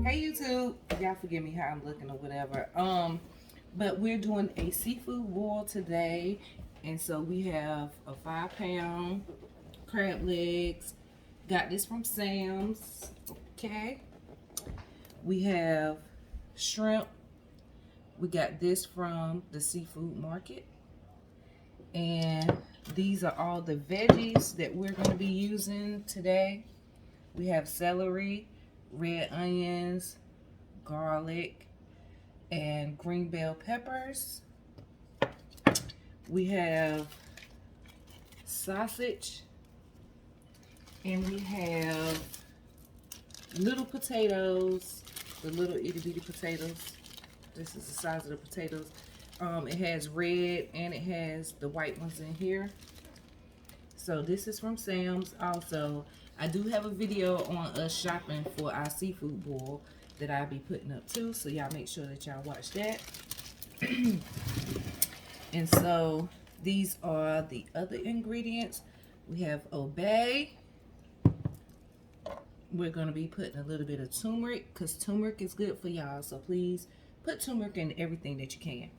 Hey YouTube, y'all forgive me how I'm looking or whatever. But we're doing a seafood boil today, and so we have a 5-pound crab legs. Got this from Sam's. Okay. We have shrimp. We got this from the seafood market, and these are all the veggies that we're going to be using today. We have celery, red onions, garlic, and green bell peppers. We have sausage, and we have little potatoes, the little itty bitty potatoes. This is the size of the potatoes. It has red and it has the white ones in here. So this is from Sam's. Also, I do have a video on us shopping for our seafood boil that I'll be putting up too, so y'all make sure that y'all watch that. And so these are the other ingredients. We have obey. We're going to be putting a little bit of turmeric, because turmeric is good for y'all, so please put turmeric in everything that you can.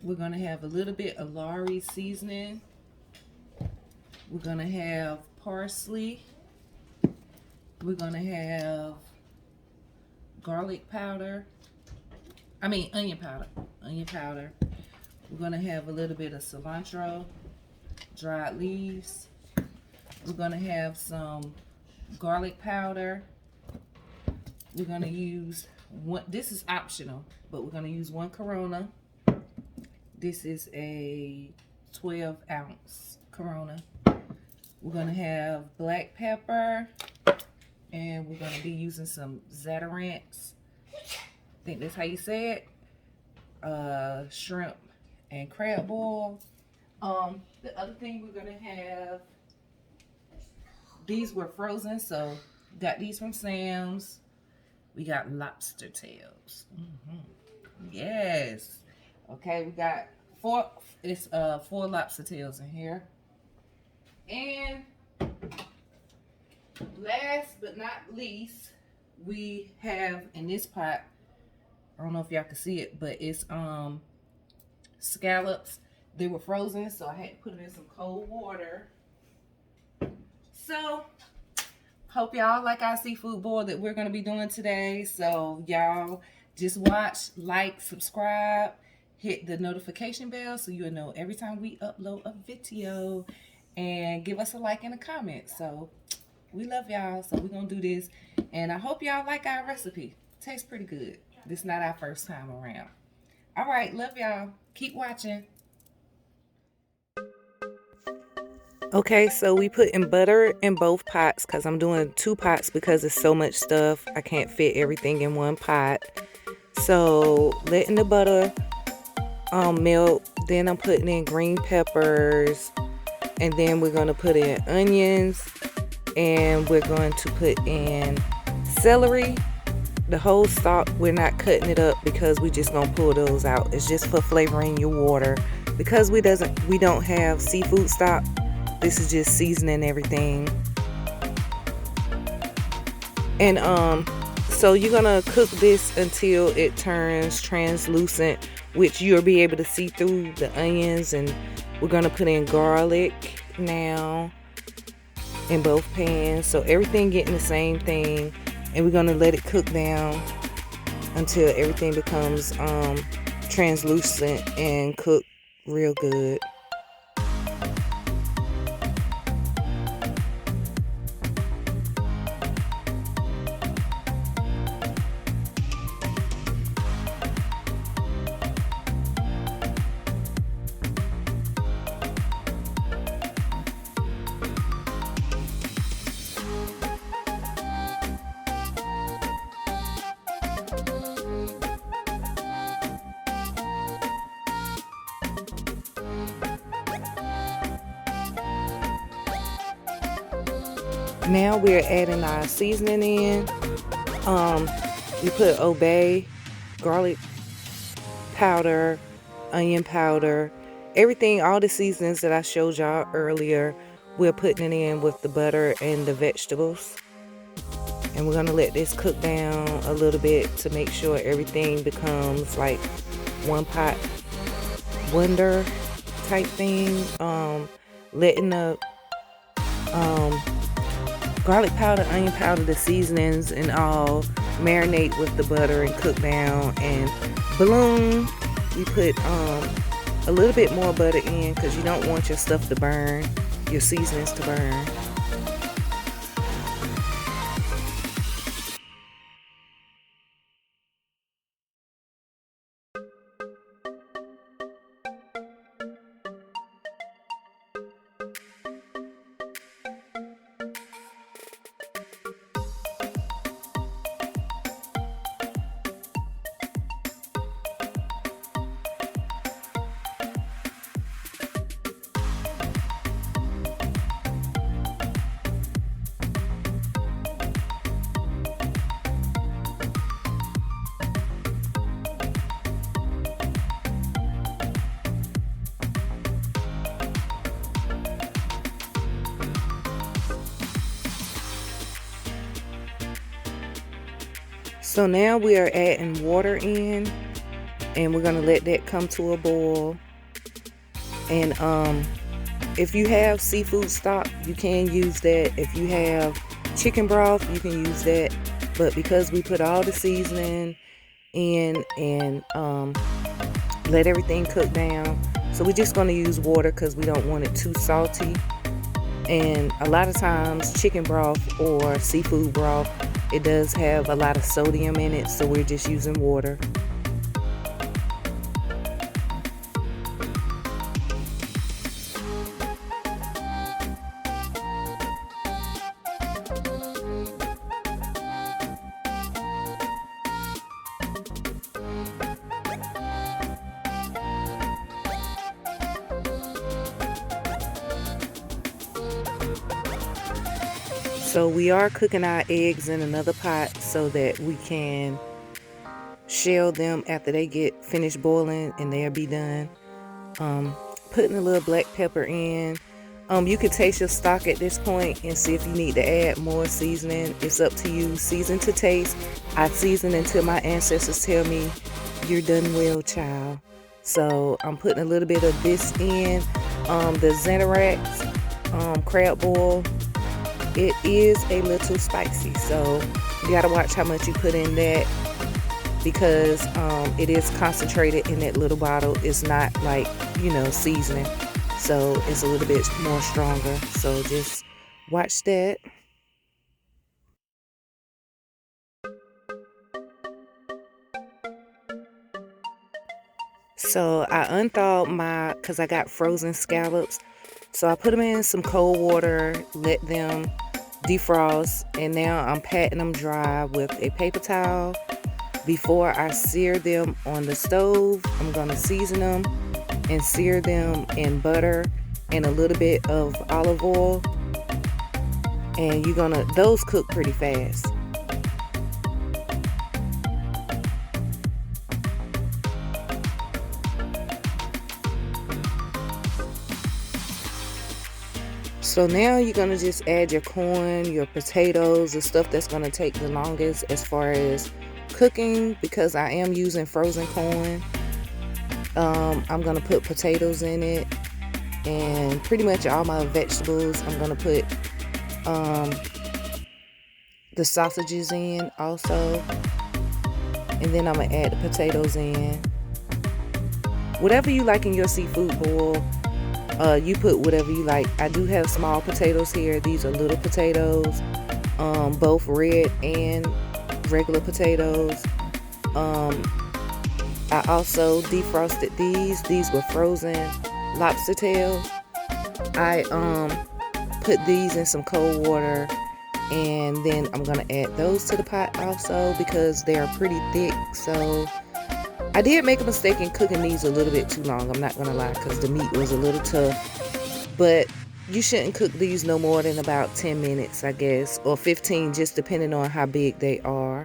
We're going to have a little bit of Lawry seasoning. We're going to have parsley. We're going to have garlic powder. Onion powder. Onion powder. We're going to have a little bit of cilantro, dried leaves. We're going to have some garlic powder. We're going to use one, this is optional, but we're going to use 1 Corona. This is a 12-ounce Corona. We're going to have black pepper, and we're going to be using some Zatarants. I think that's how you say it. Shrimp and crab boil. The other thing we're going to have, these were frozen, so got these from Sam's. We got lobster tails. Yes. Okay, we got 4 lobster tails in here. And last but not least, we have in this pot, I don't know if y'all can see it, but it's scallops. They were frozen, so I had to put it in some cold water. So hope y'all like our seafood boil that we're going to be doing today. So y'all just watch, like, subscribe, hit the notification bell so you'll know every time we upload a video, and give us a like and a comment. So we love y'all, so we're going to do this, and I hope y'all like our recipe. Tastes pretty good. This is not our first time around. All right, love y'all. Keep watching. Okay, so we put in butter in both pots, because I'm doing 2 pots because it's so much stuff. I can't fit everything in 1 pot. So letting the butter melt. Then I'm putting in green peppers, and then we're going to put in onions, and we're going to put in celery. The whole stalk, we're not cutting it up because we just gonna pull those out. It's just for flavoring your water, because we don't have seafood stock. This is just seasoning everything. And so you're gonna cook this until it turns translucent, which you'll be able to see through the onions. And we're gonna put in garlic now in both pans, so everything getting the same thing. And we're gonna let it cook down until everything becomes translucent and cooked real good. Now we're adding our seasoning in. We put obey, garlic powder, onion powder, everything, all the seasonings that I showed y'all earlier, we're putting it in with the butter and the vegetables. And we're gonna let this cook down a little bit to make sure everything becomes like one pot wonder type thing. Letting the garlic powder, onion powder, the seasonings and all marinate with the butter and cook down. And balloon, we put a little bit more butter in because you don't want your stuff to burn, your seasonings to burn. So now we are adding water in, and we're gonna let that come to a boil. And if you have seafood stock, you can use that. If you have chicken broth, you can use that. But because we put all the seasoning in and let everything cook down, so we're just gonna use water because we don't want it too salty. And a lot of times chicken broth or seafood broth, it does have a lot of sodium in it, so we're just using water. So we are cooking our eggs in another pot so that we can shell them after they get finished boiling, and they'll be done. Putting a little black pepper in. You can taste your stock at this point and see if you need to add more seasoning. It's up to you. Season to taste. I season until my ancestors tell me you're done well, child. So I'm putting a little bit of this in. The Xanarax crab boil. It is a little spicy, so you gotta watch how much you put in that, because it is concentrated in that little bottle. It's not like, you know, seasoning, so it's a little bit more stronger, so just watch that. So I unthawed because I got frozen scallops, so I put them in some cold water, let them defrost, and now I'm patting them dry with a paper towel. Before I sear them on the stove, I'm gonna season them and sear them in butter and a little bit of olive oil, and those cook pretty fast. So now you're gonna just add your corn, your potatoes, the stuff that's gonna take the longest as far as cooking, because I am using frozen corn. I'm gonna put potatoes in it and pretty much all my vegetables. I'm gonna put the sausages in also, and then I'm gonna add the potatoes in. Whatever you like in your seafood boil, you put whatever you like. I do have small potatoes here. These are little potatoes, both red and regular potatoes. I also defrosted these. These were frozen lobster tails. I put these in some cold water, and then I'm gonna add those to the pot also because they are pretty thick. So I did make a mistake in cooking these a little bit too long, I'm not gonna lie, because the meat was a little tough. But you shouldn't cook these no more than about 10 minutes, I guess, or 15, just depending on how big they are.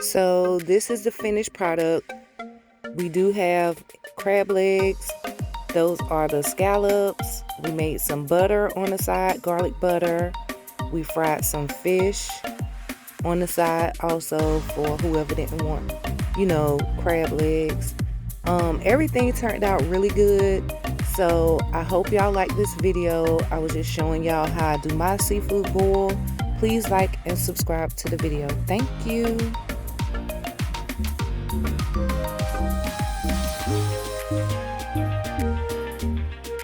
So this is the finished product. We do have crab legs. Those are the scallops. We made some butter on the side, garlic butter. We fried some fish on the side also for whoever didn't want, you know, crab legs. Everything turned out really good. So I hope y'all like this video. I was just showing y'all how I do my seafood boil. Please like and subscribe to the video. Thank you.